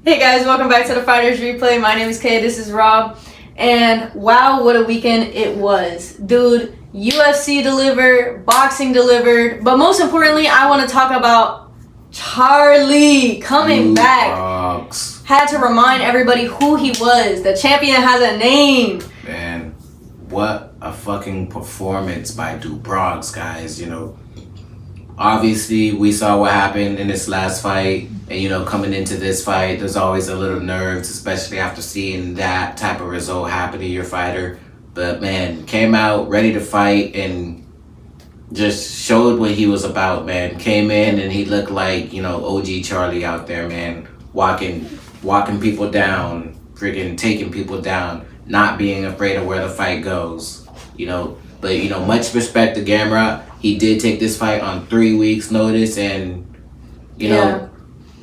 Hey guys, welcome back to the Fighters Replay. My name is Kay, this is Rob, and wow, what a weekend it was. Dude, UFC delivered, boxing delivered, but most importantly, I want to talk about Charlie coming back. Bronx. Had to remind everybody who he was. The champion has a name. Man, what a fucking performance by 𝕄𝕀𝕃𝔽, guys. Obviously, we saw what happened in this last fight. And, coming into this fight, there's always a little nerves, especially after seeing that type of result happen to your fighter. But, man, came out ready to fight and just showed what he was about, man. Came in and he looked like, OG Charlie out there, man. Walking people down, freaking taking people down, not being afraid of where the fight goes, But, much respect to Gamrot. He did take this fight on 3 weeks' notice, and,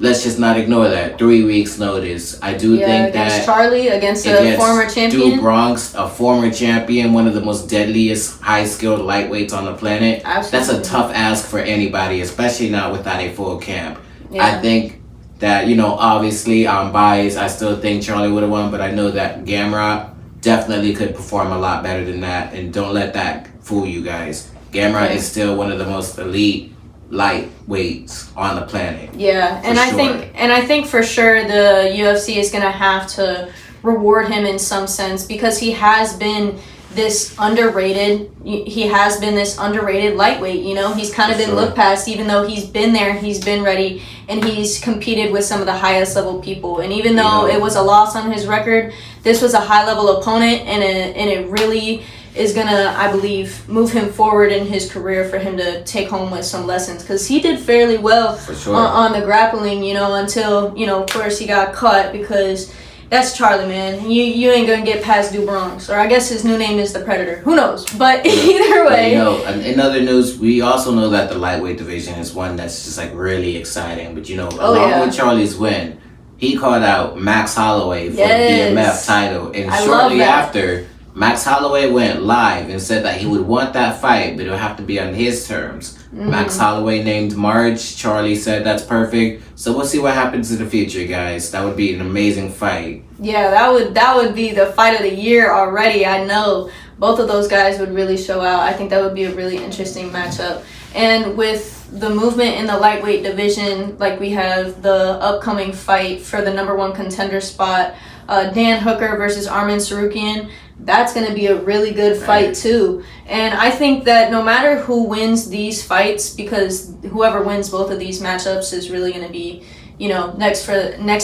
let's just not ignore that. 3 weeks' notice. I do think that Charlie against a former champion. 𝕄𝕀𝕃𝔽, a former champion, one of the most deadliest, high-skilled lightweights on the planet. Absolutely. That's a tough ask for anybody, especially not without a full camp. Yeah. I think that, obviously I'm biased. I still think Charlie would have won, but I know that Gamrot definitely could perform a lot better than that, and don't let that fool you guys. Gamrot is still one of the most elite lightweights on the planet. Yeah, and I think for sure the UFC is gonna have to reward him in some sense, because he has been this underrated. He has been this underrated lightweight. He's kind of been looked past, even though he's been there, he's been ready, and he's competed with some of the highest level people. And even though it was a loss on his record, this was a high level opponent, and it really is gonna, I believe, move him forward in his career for him to take home with some lessons, because he did fairly well on the grappling, until, of course, he got caught, because that's Charlie, man. You ain't gonna get past 𝕄𝕀𝕃𝔽, or I guess his new name is the Predator. Who knows? But either way. In other news, we also know that the lightweight division is one that's just like really exciting. But along with Charlie's win, he called out Max Holloway for the BMF title, and shortly after, Max Holloway went live and said that he would want that fight, but it would have to be on his terms. Max Holloway named March. Charlie said that's perfect. So we'll see what happens in the future, guys. That would be an amazing fight. Yeah, that would be the fight of the year already. I know both of those guys would really show out. I think that would be a really interesting matchup. And with the movement in the lightweight division, like we have the upcoming fight for the #1 contender spot, Dan Hooker versus Arman Tsarukyan. That's going to be a really good fight too. And I think that no matter who wins these fights, because whoever wins both of these matchups is really going to be, next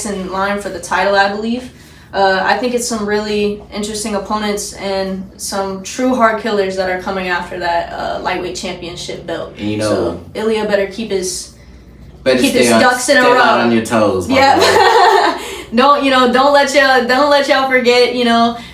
in line for the title, I believe. I think it's some really interesting opponents and some true hard killers that are coming after that lightweight championship belt. And so 𝕄𝕀𝕃𝔽 better keep his ducks in a row. Stay on your toes. Yeah. Don't let y'all forget,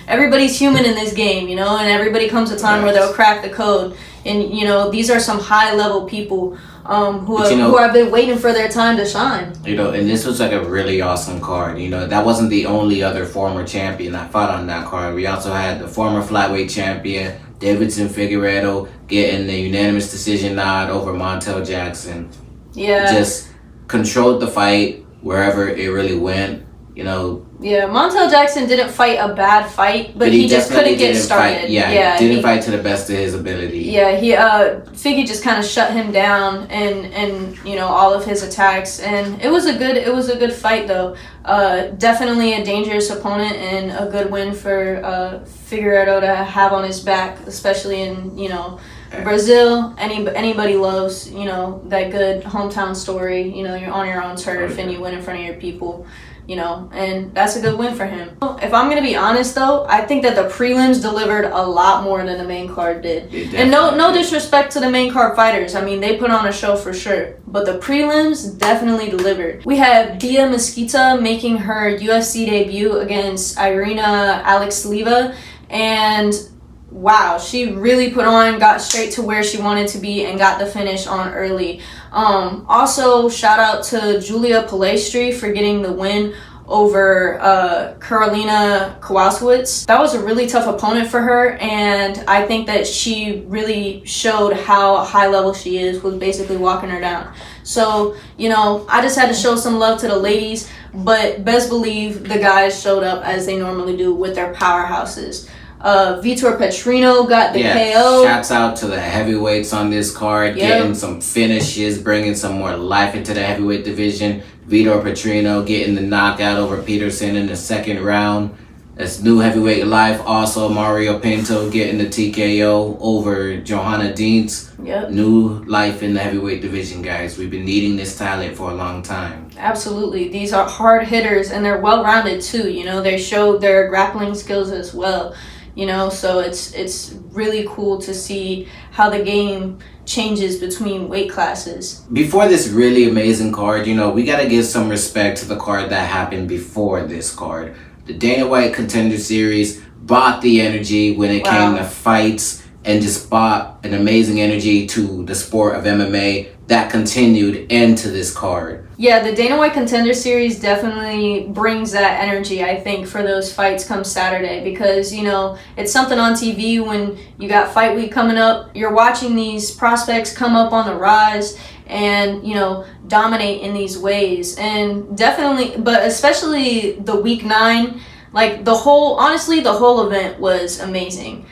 everybody's human in this game, and everybody comes a time where they'll crack the code. And, these are some high level people who have been waiting for their time to shine. And this was like a really awesome card. That wasn't the only other former champion that fought on that card. We also had the former flyweight champion, Deiveson Figueiredo, getting the unanimous decision nod over Montel Jackson. Yeah. Just controlled the fight wherever it really went. Yeah, Montel Jackson didn't fight a bad fight, but he just couldn't get started. Didn't fight to the best of his ability. Yeah, Figgy just kind of shut him down and all of his attacks, and it was a good fight though. Definitely a dangerous opponent and a good win for Figueiredo to have on his back, especially in Brazil. Anybody loves that good hometown story. You're on your own turf and you win in front of your people. And that's a good win for him. If I'm gonna be honest though, I think that the prelims delivered a lot more than the main card did. And no disrespect to the main card fighters. I mean, they put on a show for sure. But the prelims definitely delivered. We have 𝕄𝕀𝕃𝔽 making her UFC debut against Irina Alekseeva, and wow, she really put on, got straight to where she wanted to be, and got the finish on early. Also, shout out to Julia Palestri for getting the win over Karolina Kowalkiewicz. That was a really tough opponent for her, and I think that she really showed how high level she is, was basically walking her down. So, I just had to show some love to the ladies. but best believe the guys showed up as they normally do with their powerhouses. Vitor Petrino got the KO. Shouts out to the heavyweights on this card, getting some finishes, bringing some more life into the heavyweight division. Vitor Petrino getting the knockout over Peterson in the second round. That's new heavyweight life. Also, Mario Pinto getting the TKO over Johanna Dietz. New life in the heavyweight division, guys. We've been needing this talent for a long time. Absolutely. These are hard hitters, and they're well-rounded, too. You know, they show their grappling skills as well. You know, so it's really cool to see how the game changes between weight classes. Before this really amazing card, you know, we got to give some respect to the card that happened before this card. The Dana White Contender Series brought the energy when it came to fights, and just brought an amazing energy to the sport of MMA that continued into this card. Yeah, the Dana White Contender Series definitely brings that energy, I think, for those fights come Saturday, because, you know, it's something on TV when you got fight week coming up. You're watching these prospects come up on the rise and, you know, dominate in these ways. And definitely, but especially the week 9, like the whole event was amazing.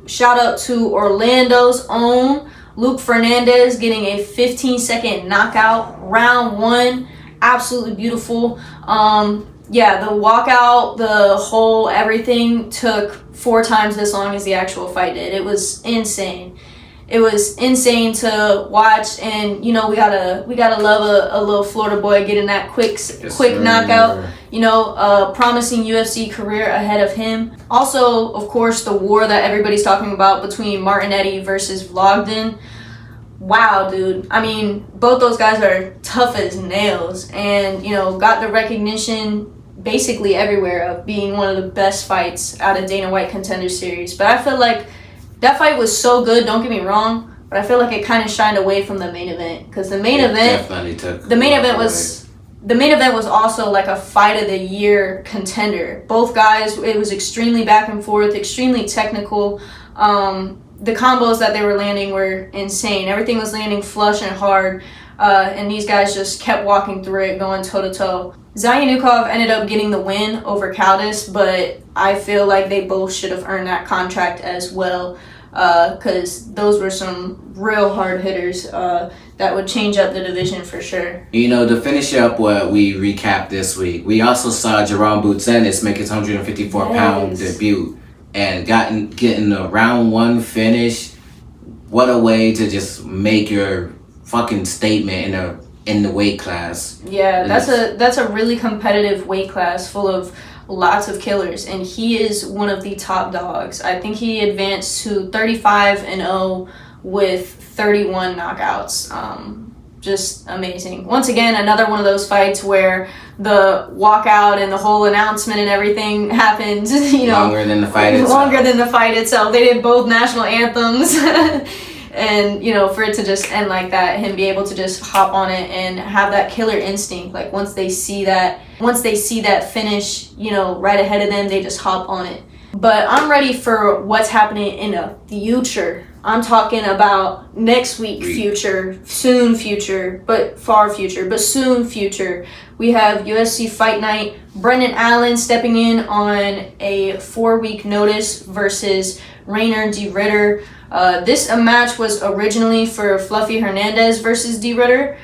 Shout out to Orlando's own Luke Fernandez getting a 15-second knockout, round 1. Absolutely beautiful. Yeah, the walkout, the whole everything took 4 times as long as the actual fight did. It was insane. It was insane to watch, and you know we gotta love a little Florida boy getting that quick knockout. You know, promising UFC career ahead of him. Also, of course, the war that everybody's talking about between Martinetti versus Vlogden. Wow, dude. I mean, both those guys are tough as nails, and you know, got the recognition basically everywhere of being one of the best fights out of Dana White Contender Series. But I feel like that fight was so good, don't get me wrong, but I feel like it kind of shined away from the main event, because the main event was also like a fight of the year contender. Both guys, it was extremely back and forth, extremely technical. The combos that they were landing were insane. Everything was landing flush and hard, and these guys just kept walking through it, going toe to toe. 𝕄oove ended up getting the win over Caldas, but I feel like they both should have earned that contract as well, because those were some real hard hitters that would change up the division for sure. You know, to finish up what we recapped this week, we also saw Jerome Boutzenis make his 154-pound debut and getting a round 1 finish. What a way to just make your fucking statement in the weight class. Yeah, that's a really competitive weight class full of lots of killers, and he is one of the top dogs. I think he advanced to 35-0 with 31 knockouts. Just amazing. Once again, another one of those fights where the walkout and the whole announcement and everything happened, you know, longer than the fight itself. They did both national anthems. And, you know, for it to just end like that, him be able to just hop on it and have that killer instinct, like once they see that finish, you know, right ahead of them, they just hop on it. But I'm ready for what's happening in the future. I'm talking about next week future, soon future, but far future, but soon future. We have UFC Fight Night, Brendan Allen stepping in on a 4-week notice versus Reiner De Ridder. This match was originally for Fluffy Hernandez versus De Ridder,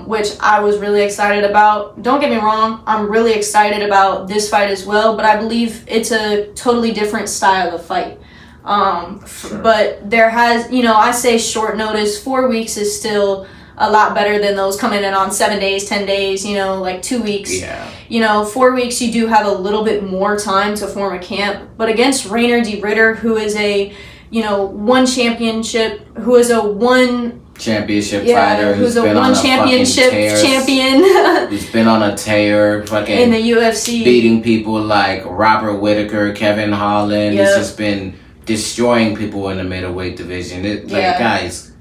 which I was really excited about. Don't get me wrong, I'm really excited about this fight as well, but I believe it's a totally different style of fight. Sure. But there has, you know, I say short notice, 4 weeks is still a lot better than those coming in on 7 days, 10 days, you know, like 2 weeks. Yeah. You know, 4 weeks, you do have a little bit more time to form a camp. But against Reiner De Ridder, who is a, you know, one championship, who is a one championship fighter, who's a one championship champion, who's been on a tear, fucking in the UFC, beating people like Robert Whittaker, Kevin Holland. Yep. He's just been destroying people in the middleweight division. Guys,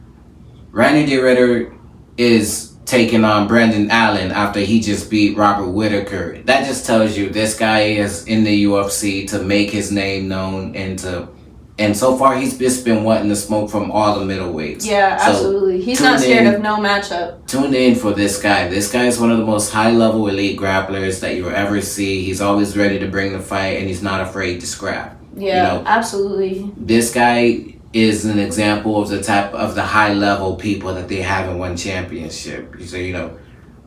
Reiner De Ridder is taking on Brendan Allen after he just beat Robert Whittaker. That just tells you this guy is in the UFC to make his name known and to And so far, he's just been wanting to smoke from all the middleweights. Yeah, absolutely. He's not scared of no matchup. Tune in for this guy. This guy is one of the most high-level elite grapplers that you'll ever see. He's always ready to bring the fight, and he's not afraid to scrap. Yeah, absolutely. This guy is an example of the type of the high-level people that they have in one championship. So,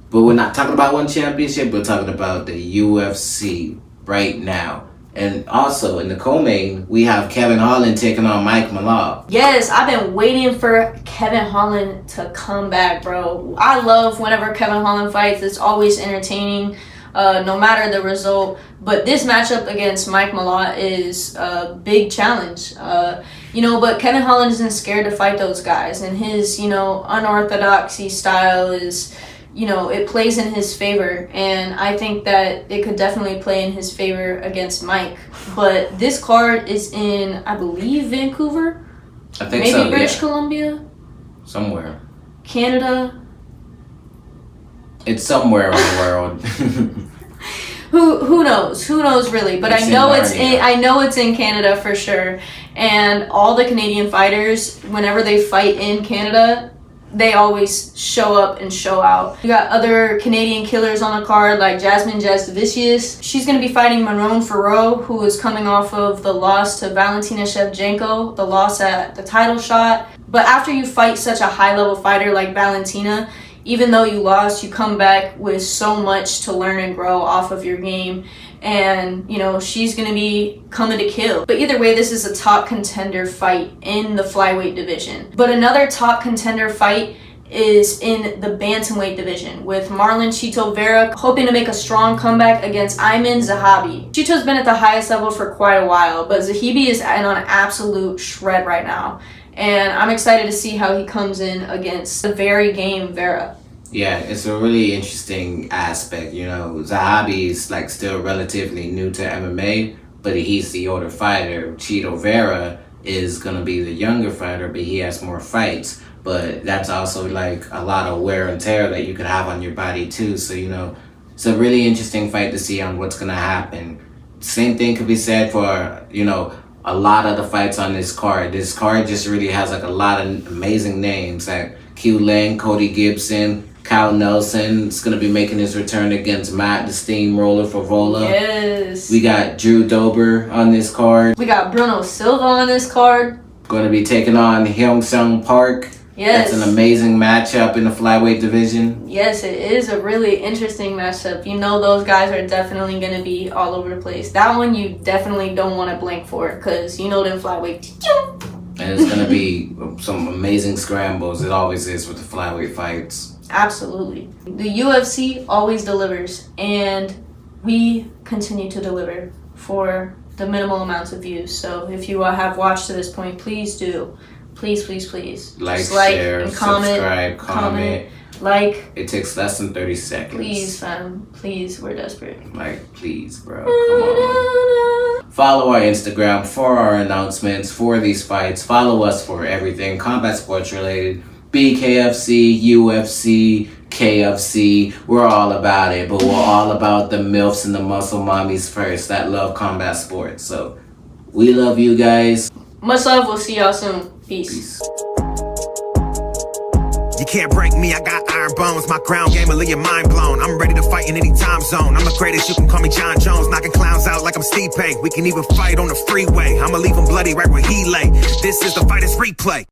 but we're not talking about one championship. We're talking about the UFC right now. And also, in the co-main, we have Kevin Holland taking on Mike Malott. Yes, I've been waiting for Kevin Holland to come back, bro. I love whenever Kevin Holland fights. It's always entertaining, no matter the result. But this matchup against Mike Malott is a big challenge. But Kevin Holland isn't scared to fight those guys. And his, unorthodoxy style is... it plays in his favor, and I think that it could definitely play in his favor against Mike. But this card is in, I believe, Vancouver? I think maybe British Columbia? Somewhere. Canada? It's somewhere in the world. Who knows? Who knows really? But I know it's in Canada for sure. And all the Canadian fighters, whenever they fight in Canada, they always show up and show out. You got other Canadian killers on the card like Jasmine DWCS. She's going to be fighting Marone Ferro, who is coming off of the loss to Valentina Shevchenko, the loss at the title shot. But after you fight such a high-level fighter like Valentina, even though you lost, you come back with so much to learn and grow off of your game. And, she's going to be coming to kill. But either way, this is a top contender fight in the flyweight division. But another top contender fight is in the bantamweight division with Marlon Chito Vera hoping to make a strong comeback against Ayman Zahabi. Chito's been at the highest level for quite a while, but Zahabi is on an absolute shred right now. And I'm excited to see how he comes in against the very game Vera. Yeah, it's a really interesting aspect. Zahabi is still relatively new to MMA, but he's the older fighter. Chito Vera is going to be the younger fighter, but he has more fights. But that's also a lot of wear and tear that you could have on your body too. So, it's a really interesting fight to see on what's going to happen. Same thing could be said for, a lot of the fights on this card. This card just really has a lot of amazing names like Q Lang, Cody Gibson, Kyle Nelson is going to be making his return against Matt the Steamroller Favola. Yes. We got Drew Dober on this card. We got Bruno Silva on this card. Going to be taking on Hyung-Sung Park. Yes. That's an amazing matchup in the flyweight division. Yes, it is a really interesting matchup. Those guys are definitely going to be all over the place. That one you definitely don't want to blank for because them flyweight. And it's going to be some amazing scrambles. It always is with the flyweight fights. Absolutely. The UFC always delivers, and we continue to deliver for the minimal amounts of views. So if you have watched to this point, please do. Please. Like, share, and comment, subscribe, comment. Like. It takes less than 30 seconds. Please, fam. Please, we're desperate. Please, bro. Come on. Follow our Instagram for our announcements for these fights. Follow us for everything combat sports related. BKFC, UFC, KFC, we're all about it, but we're all about the MILFs and the muscle mommies first that love combat sports. So, we love you guys. Much love. We'll see y'all soon. Peace. You can't break me, I got iron bones. My ground game will leave your mind blown. I'm ready to fight in any time zone. I'm the greatest, you can call me John Jones. Knocking clowns out like I'm Stipe. We can even fight on the freeway. I'ma leave them bloody right where he lay. This is the Fighters Replay.